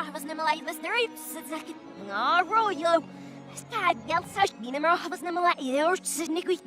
was nimmer lister second royo. Stad geld such nimmer was nimmer snick with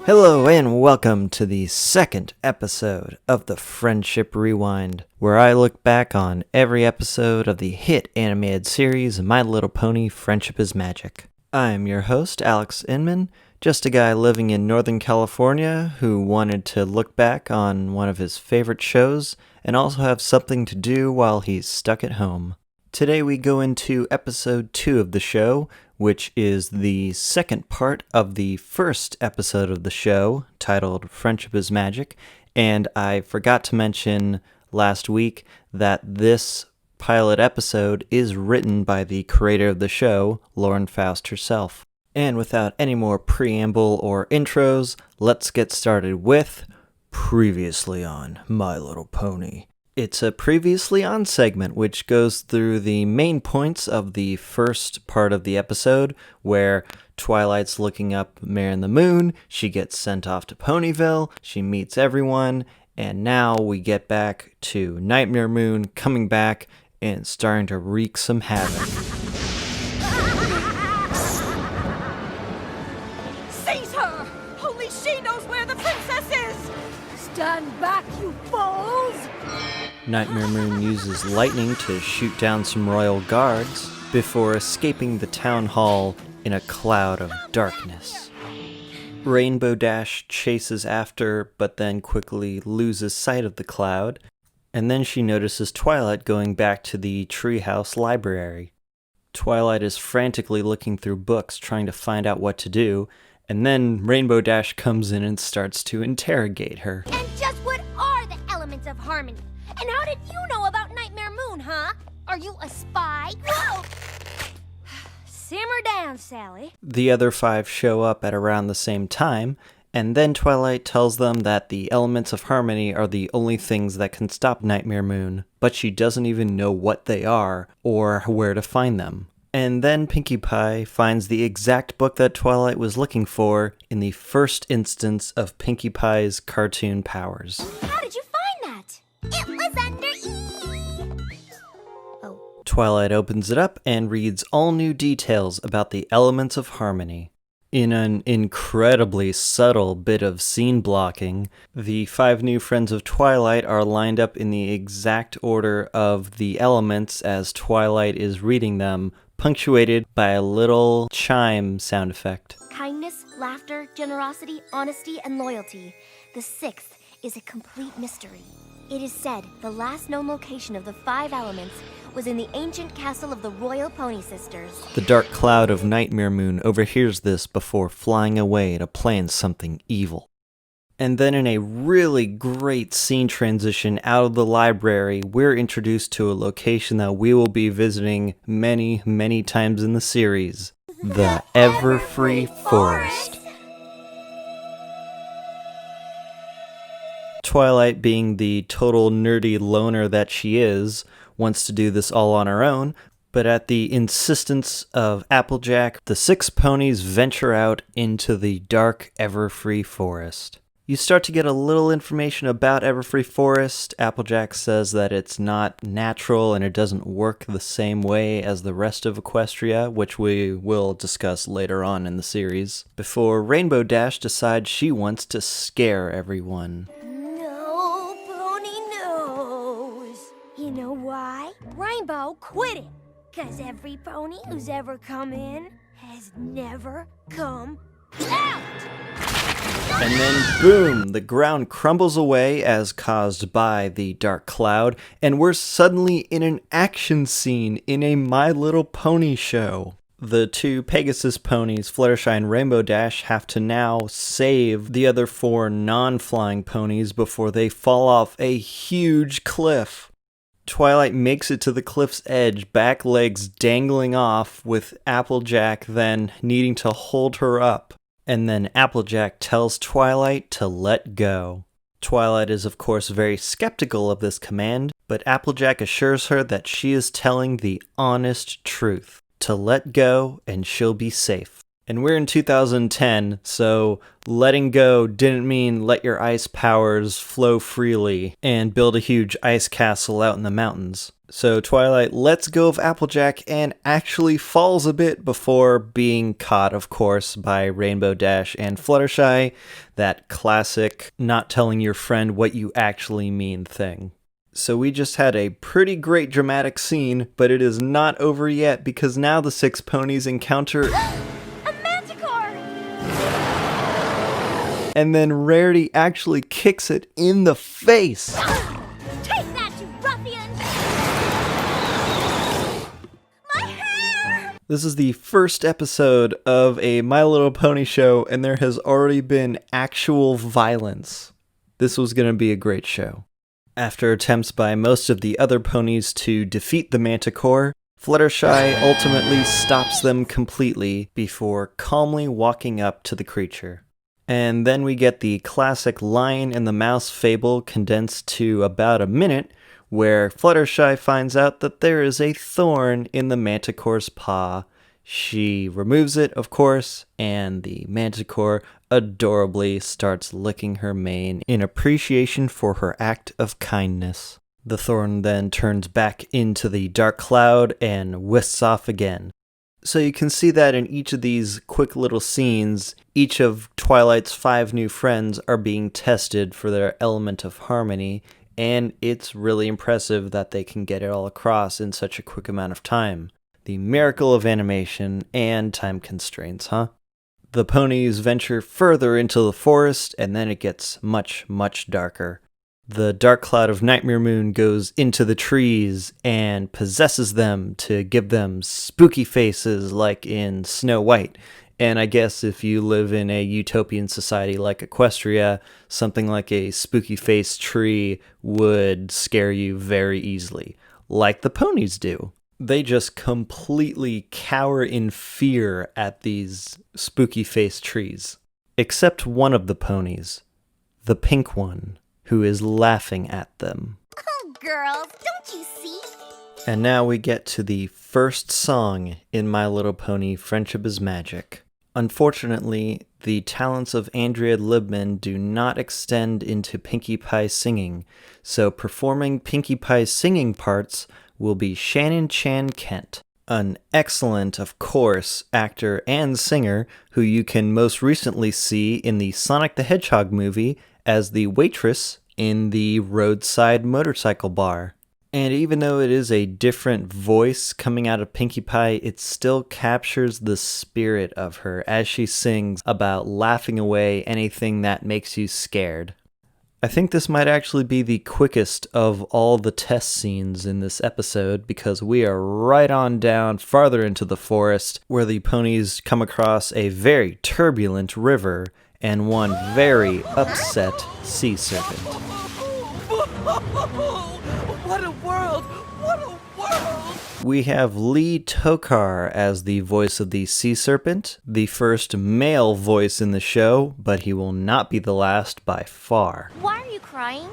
Hello and welcome to the second episode of the Friendship Rewind, where I look back on every episode of the hit animated series My Little Pony: Friendship is Magic. I'm your host, Alex Inman, just a guy living in Northern California who wanted to look back on one of his favorite shows and also have something to do while he's stuck at home. Today we go into episode 2 of the show, which is the second part of the first episode of the show, titled Friendship is Magic, and I forgot to mention last week that this pilot episode is written by the creator of the show, Lauren Faust herself. And without any more preamble or intros, let's get started with Previously on My Little Pony. It's a Previously On segment which goes through the main points of the first part of the episode, where Twilight's looking up Mare and the Moon, she gets sent off to Ponyville, she meets everyone, and now we get back to Nightmare Moon coming back and starting to wreak some havoc. Seize her! Only she knows where the princess is! Stand back, you fools! Nightmare Moon uses lightning to shoot down some royal guards before escaping the town hall in a cloud of darkness. Rainbow Dash chases after, but then quickly loses sight of the cloud, and then she notices Twilight going back to the treehouse library. Twilight is frantically looking through books trying to find out what to do, and then Rainbow Dash comes in and starts to interrogate her. And just what are the elements of harmony? And how did you know about Nightmare Moon, huh? Are you a spy? Whoa! Simmer down, Sally. The other 5 show up at around the same time, and then Twilight tells them that the elements of harmony are the only things that can stop Nightmare Moon, but she doesn't even know what they are or where to find them. And then Pinkie Pie finds the exact book that Twilight was looking for in the first instance of Pinkie Pie's cartoon powers. How did you find that? It was under E. Oh. Twilight opens it up and reads all new details about the elements of harmony. In an incredibly subtle bit of scene blocking, the 5 new friends of Twilight are lined up in the exact order of the elements as Twilight is reading them, punctuated by a little chime sound effect. Kindness, laughter, generosity, honesty, and loyalty. The 6th is a complete mystery. It is said the last known location of the 5 elements was in the ancient castle of the Royal Pony Sisters. The dark cloud of Nightmare Moon overhears this before flying away to plan something evil. And then in a really great scene transition out of the library, we're introduced to a location that we will be visiting many, many times in the series. The Everfree Forest. Twilight, being the total nerdy loner that she is, wants to do this all on her own, but at the insistence of Applejack, the 6 ponies venture out into the dark Everfree Forest. You start to get a little information about Everfree Forest. Applejack says that it's not natural and it doesn't work the same way as the rest of Equestria, which we will discuss later on in the series, before Rainbow Dash decides she wants to scare everyone. No, Pony knows. You know why? Rainbow quit it. 'Cause every pony who's ever come in has never come out. And then boom, the ground crumbles away as caused by the dark cloud, and we're suddenly in an action scene in a My Little Pony show. The 2 Pegasus ponies, Fluttershy and Rainbow Dash, have to now save the other 4 non-flying ponies before they fall off a huge cliff. Twilight makes it to the cliff's edge, back legs dangling off, with Applejack then needing to hold her up. And then Applejack tells Twilight to let go. Twilight is of course very skeptical of this command, but Applejack assures her that she is telling the honest truth, to let go and she'll be safe. And we're in 2010, so letting go didn't mean let your ice powers flow freely and build a huge ice castle out in the mountains. So Twilight lets go of Applejack and actually falls a bit before being caught, of course, by Rainbow Dash and Fluttershy, that classic not telling your friend what you actually mean thing. So we just had a pretty great dramatic scene, but it is not over yet because now the 6 ponies encounter... And then Rarity actually kicks it in the face. Take that, you ruffian! My hair! This is the first episode of a My Little Pony show, and there has already been actual violence. This was going to be a great show. After attempts by most of the other ponies to defeat the Manticore, Fluttershy ultimately stops them completely before calmly walking up to the creature. And then we get the classic lion and the mouse fable condensed to about a minute, where Fluttershy finds out that there is a thorn in the Manticore's paw. She removes it, of course, and the Manticore adorably starts licking her mane in appreciation for her act of kindness. The thorn then turns back into the dark cloud and whisks off again. So you can see that in each of these quick little scenes, each of Twilight's 5 new friends are being tested for their element of harmony, and it's really impressive that they can get it all across in such a quick amount of time. The miracle of animation and time constraints, huh? The ponies venture further into the forest, and then it gets much, much darker. The dark cloud of Nightmare Moon goes into the trees and possesses them to give them spooky faces like in Snow White. And I guess if you live in a utopian society like Equestria, something like a spooky faced tree would scare you very easily, like the ponies do. They just completely cower in fear at these spooky faced trees. Except one of the ponies, the pink one, who is laughing at them. Oh, girls, don't you see? And now we get to the first song in My Little Pony Friendship is Magic. Unfortunately, the talents of Andrea Libman do not extend into Pinkie Pie singing, so performing Pinkie Pie's singing parts will be Shannon Chan Kent, an excellent, of course, actor and singer who you can most recently see in the Sonic the Hedgehog movie as the waitress in the roadside motorcycle bar. And even though it is a different voice coming out of Pinkie Pie, it still captures the spirit of her as she sings about laughing away anything that makes you scared. I think this might actually be the quickest of all the test scenes in this episode because we are right on down farther into the forest where the ponies come across a very turbulent river and one very upset sea serpent. What a world! What a world! We have Lee Tokar as the voice of the sea serpent, the first male voice in the show, but he will not be the last by far. Why are you crying?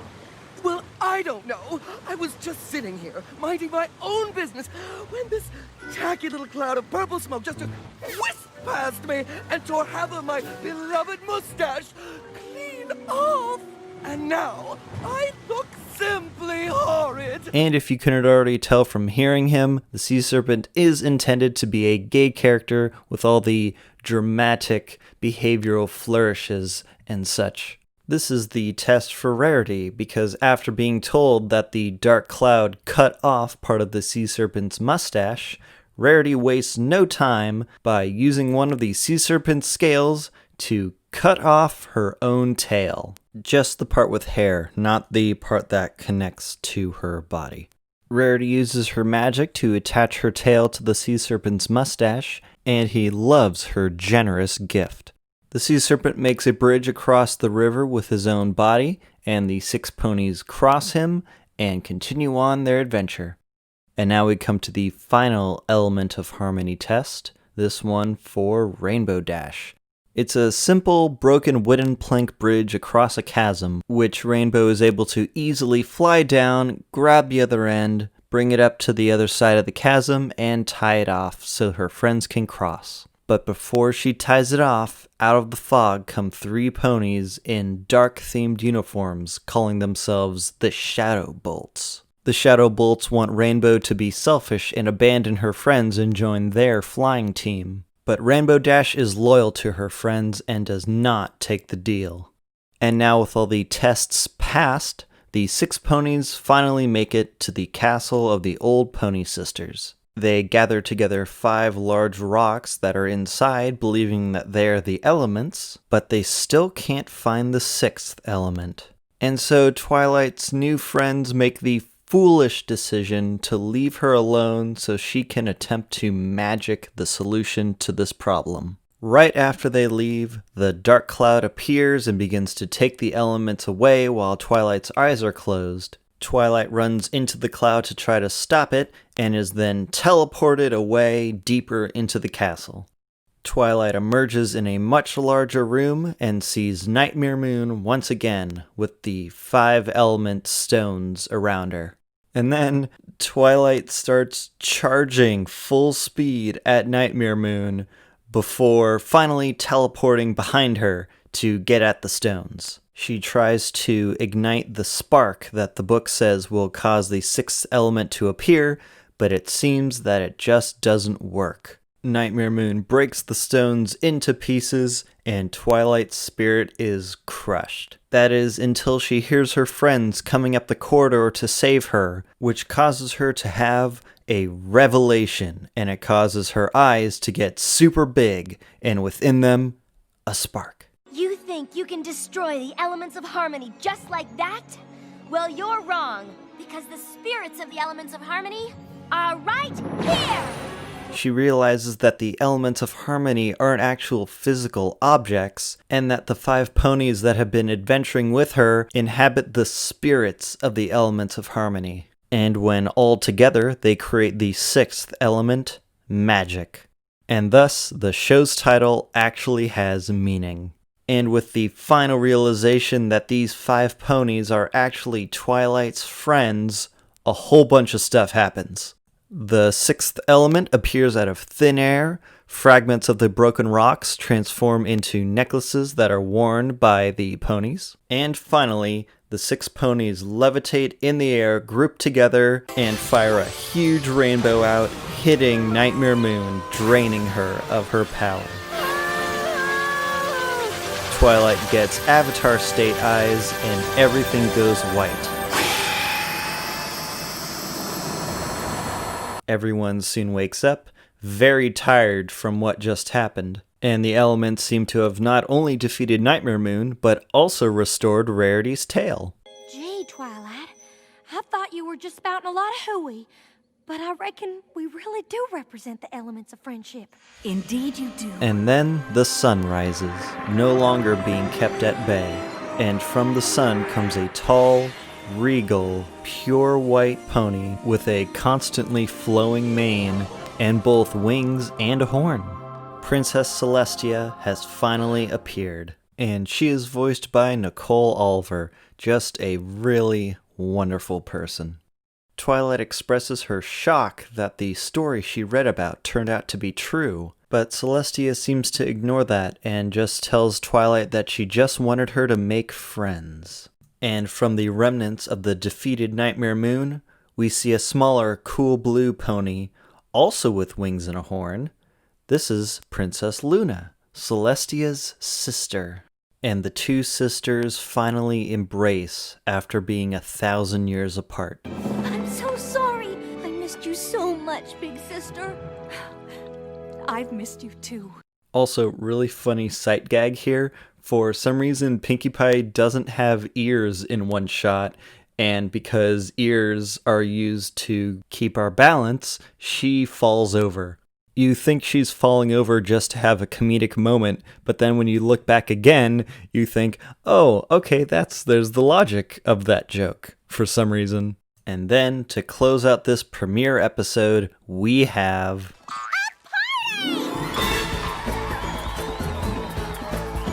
Well, I don't know. I was just sitting here, minding my own business, when this tacky little cloud of purple smoke just whisked past me and tore half of my beloved mustache clean off. And now I look simply horrid. And if you couldn't already tell from hearing him, the sea serpent is intended to be a gay character with all the dramatic behavioral flourishes and such. This is the test for Rarity, because after being told that the dark cloud cut off part of the sea serpent's mustache, Rarity wastes no time by using one of the sea serpent's scales to cut off her own tail. Just the part with hair, not the part that connects to her body. Rarity uses her magic to attach her tail to the sea serpent's mustache, and he loves her generous gift. The sea serpent makes a bridge across the river with his own body, and the 6 ponies cross him, and continue on their adventure. And now we come to the final element of harmony test, this one for Rainbow Dash. It's a simple, broken wooden plank bridge across a chasm, which Rainbow is able to easily fly down, grab the other end, bring it up to the other side of the chasm, and tie it off so her friends can cross. But before she ties it off, out of the fog come 3 ponies in dark-themed uniforms, calling themselves the Shadow Bolts. The Shadow Bolts want Rainbow to be selfish and abandon her friends and join their flying team. But Rainbow Dash is loyal to her friends and does not take the deal. And now with all the tests passed, the 6 ponies finally make it to the castle of the old pony sisters. They gather together 5 large rocks that are inside, believing that they're the elements, but they still can't find the 6th element. And so Twilight's new friends make the foolish decision to leave her alone so she can attempt to magic the solution to this problem. Right after they leave, the dark cloud appears and begins to take the elements away while Twilight's eyes are closed. Twilight runs into the cloud to try to stop it and is then teleported away deeper into the castle. Twilight emerges in a much larger room and sees Nightmare Moon once again with the 5 element stones around her. And then Twilight starts charging full speed at Nightmare Moon before finally teleporting behind her to get at the stones. She tries to ignite the spark that the book says will cause the 6th element to appear, but it seems that it just doesn't work. Nightmare Moon breaks the stones into pieces, and Twilight's spirit is crushed. That is until she hears her friends coming up the corridor to save her, which causes her to have a revelation, and it causes her eyes to get super big, and within them, a spark. You think you can destroy the elements of harmony just like that? Well, you're wrong, because the spirits of the elements of harmony are right here! She realizes that the elements of harmony aren't actual physical objects, and that the 5 ponies that have been adventuring with her inhabit the spirits of the elements of harmony. And when all together, they create the 6th element, magic. And thus, the show's title actually has meaning. And with the final realization that these 5 ponies are actually Twilight's friends, a whole bunch of stuff happens. The 6th element appears out of thin air, fragments of the broken rocks transform into necklaces that are worn by the ponies, and finally, the 6 ponies levitate in the air, group together, and fire a huge rainbow out, hitting Nightmare Moon, draining her of her power. Twilight gets Avatar State eyes, and everything goes white. Everyone soon wakes up, very tired from what just happened, and the elements seem to have not only defeated Nightmare Moon, but also restored Rarity's tail. Gee, Twilight, I thought you were just spouting a lot of hooey, but I reckon we really do represent the elements of friendship. Indeed you do. And then the sun rises, no longer being kept at bay, and from the sun comes a tall, regal, pure white pony with a constantly flowing mane and both wings and a horn. Princess Celestia has finally appeared, and she is voiced by Nicole Oliver, just a really wonderful person. Twilight expresses her shock that the story she read about turned out to be true, but Celestia seems to ignore that and just tells Twilight that she just wanted her to make friends. And from the remnants of the defeated Nightmare Moon, we see a smaller, cool blue pony, also with wings and a horn. This is Princess Luna, Celestia's sister. And the 2 sisters finally embrace after being 1,000 years apart. I'm so sorry. I missed you so much, big sister. I've missed you too. Also, really funny sight gag here. For some reason, Pinkie Pie doesn't have ears in one shot, and because ears are used to keep our balance, she falls over. You think she's falling over just to have a comedic moment, but then when you look back again, you think, oh, okay, there's the logic of that joke, for some reason. And then, to close out this premiere episode, we have...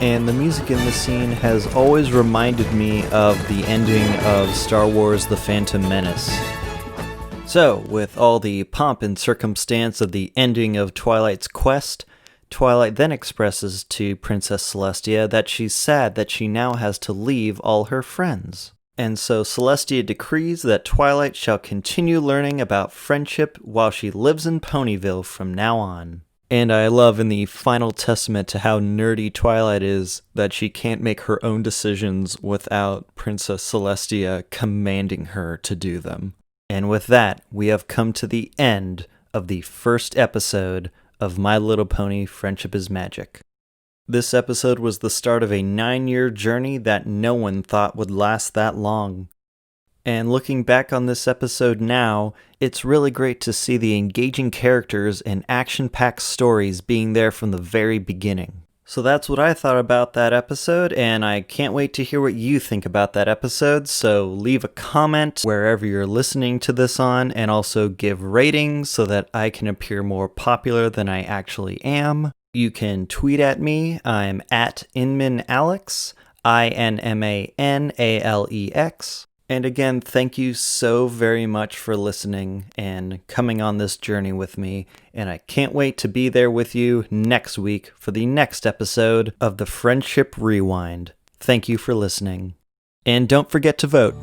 And the music in this scene has always reminded me of the ending of Star Wars: The Phantom Menace. So, with all the pomp and circumstance of the ending of Twilight's quest, Twilight then expresses to Princess Celestia that she's sad that she now has to leave all her friends. And so Celestia decrees that Twilight shall continue learning about friendship while she lives in Ponyville from now on. And I love in the final testament to how nerdy Twilight is that she can't make her own decisions without Princess Celestia commanding her to do them. And with that, we have come to the end of the first episode of My Little Pony: Friendship is Magic. This episode was the start of a 9-year journey that no one thought would last that long. And looking back on this episode now, it's really great to see the engaging characters and action-packed stories being there from the very beginning. So that's what I thought about that episode, and I can't wait to hear what you think about that episode, so leave a comment wherever you're listening to this on, and also give ratings so that I can appear more popular than I actually am. You can tweet at me. I'm at InmanAlex, INMANALEX. And again, thank you so very much for listening and coming on this journey with me. And I can't wait to be there with you next week for the next episode of the Friendship Rewind. Thank you for listening. And don't forget to vote.